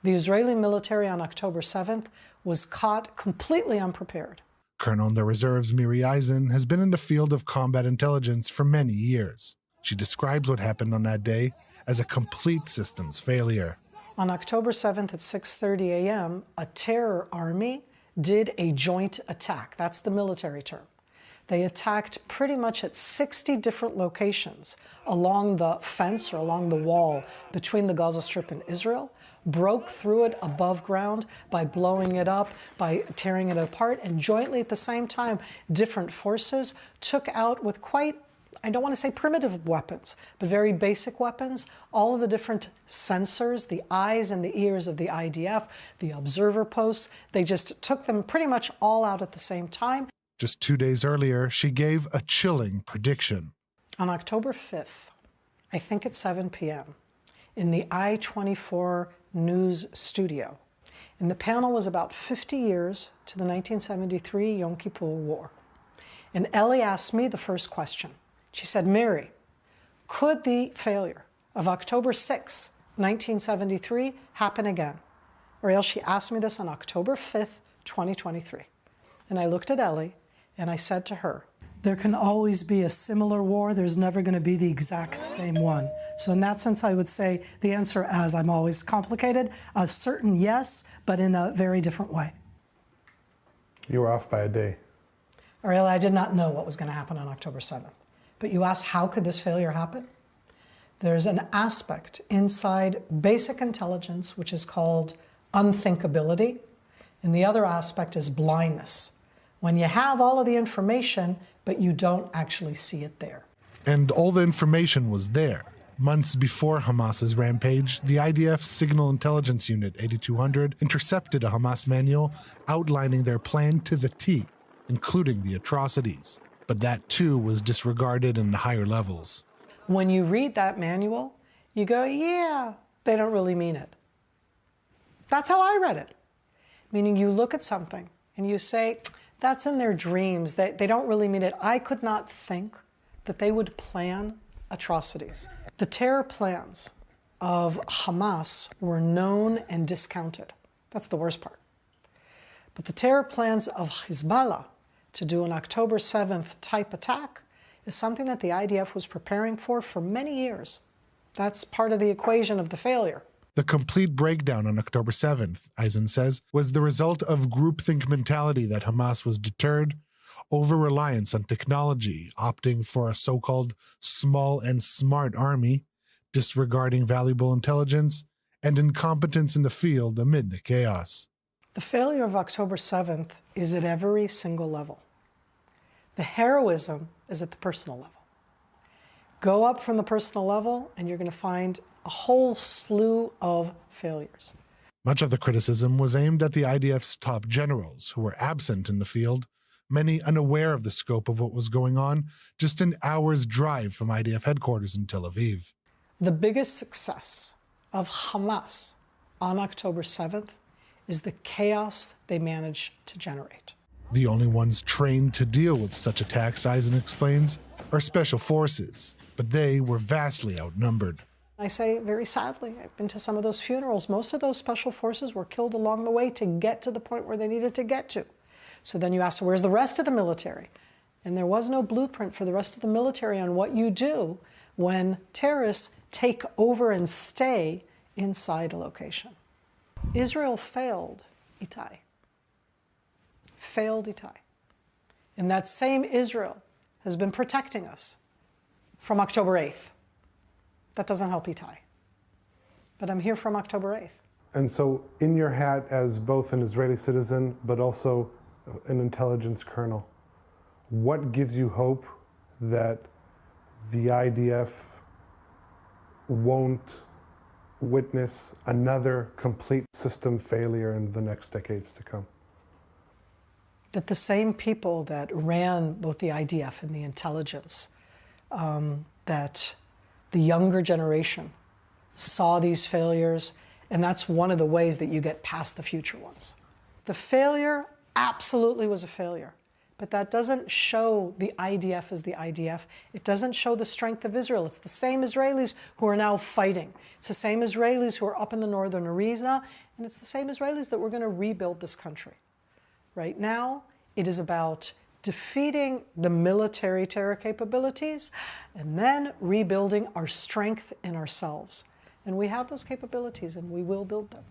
The Israeli military on October 7th was caught completely unprepared. Colonel in the reserves Miri has been in the field of combat intelligence for many years. She describes what happened on that day as a complete systems failure. On October 7th at 6:30 a.m., a terror army did a joint attack. That's the military term. They attacked pretty much at 60 different locations along the fence or along the wall between the Gaza Strip and Israel, broke through it above ground by blowing it up, by tearing it apart, and jointly at the same time, different forces took out with quite, I don't want to say primitive weapons, but very basic weapons, all of the different sensors, the eyes and the ears of the IDF, the observer posts. They just took them pretty much all out at the same time. Just 2 days earlier, she gave a chilling prediction. On October 5th, I think at 7 p.m., in the I24NEWS studio, and the panel was about 50 years to the 1973 Yom Kippur War. And Ellie asked me the first question. She said, Miri, could the failure of October 6, 1973 happen again? Ariel, she asked me this on October 5th, 2023. And I looked at Ellie and I said to her, there can always be a similar war. There's never going to be the exact same one. So in that sense, I would say the answer, as I'm always complicated, a certain yes, but in a very different way. You were off by a day. Ariel, I did not know what was going to happen on October 7th. But you asked, how could this failure happen? There's an aspect inside basic intelligence which is called unthinkability, and the other aspect is blindness. When you have all of the information, but you don't actually see it there. And all the information was there. Months before Hamas's rampage, the IDF Signal Intelligence Unit 8200 intercepted a Hamas manual outlining their plan to the T, including the atrocities. But that too was disregarded in the higher levels. When you read that manual, you go, yeah, they don't really mean it. That's how I read it. Meaning you look at something and you say, that's in their dreams. They don't really mean it. I could not think that they would plan atrocities. The terror plans of Hamas were known and discounted. That's the worst part. But the terror plans of Hezbollah to do an October 7th type attack is something that the IDF was preparing for many years. That's part of the equation of the failure. The complete breakdown on October 7th, Eisen says, was the result of groupthink mentality that Hamas was deterred, over-reliance on technology, opting for a so-called small and smart army, disregarding valuable intelligence, and incompetence in the field amid the chaos. The failure of October 7th is at every single level. The heroism is at the personal level. Go up from the personal level and you're going to find a whole slew of failures. Much of the criticism was aimed at the IDF's top generals who were absent in the field, many unaware of the scope of what was going on, just an hour's drive from IDF headquarters in Tel Aviv. The biggest success of Hamas on October 7th is the chaos they managed to generate. The only ones trained to deal with such attacks, Eisen explains, are special forces, but they were vastly outnumbered. I say very sadly, I've been to some of those funerals. Most of those special forces were killed along the way to get to the point where they needed to get to. So then you ask, so where's the rest of the military? And there was no blueprint for the rest of the military on what you do when terrorists take over and stay inside a location. Israel failed Itai. Failed Itai. And that same Israel has been protecting us from October 8th. That doesn't help Itai. But I'm here from October 8th. And so in your hat as both an Israeli citizen, but also an intelligence colonel, what gives you hope that the IDF won't witness another complete system failure in the next decades to come? That the same people that ran both the IDF and the intelligence, that the younger generation saw these failures, and that's one of the ways that you get past the future ones. The failure absolutely was a failure, But that doesn't show the IDF as the IDF. It doesn't show the strength of Israel. It's the same Israelis who are now fighting. It's the same Israelis who are up in the northern arena, and it's the same Israelis that we're going to rebuild this country. Right now, it is about defeating the military terror capabilities and then rebuilding our strength in ourselves. And we have those capabilities, and we will build them.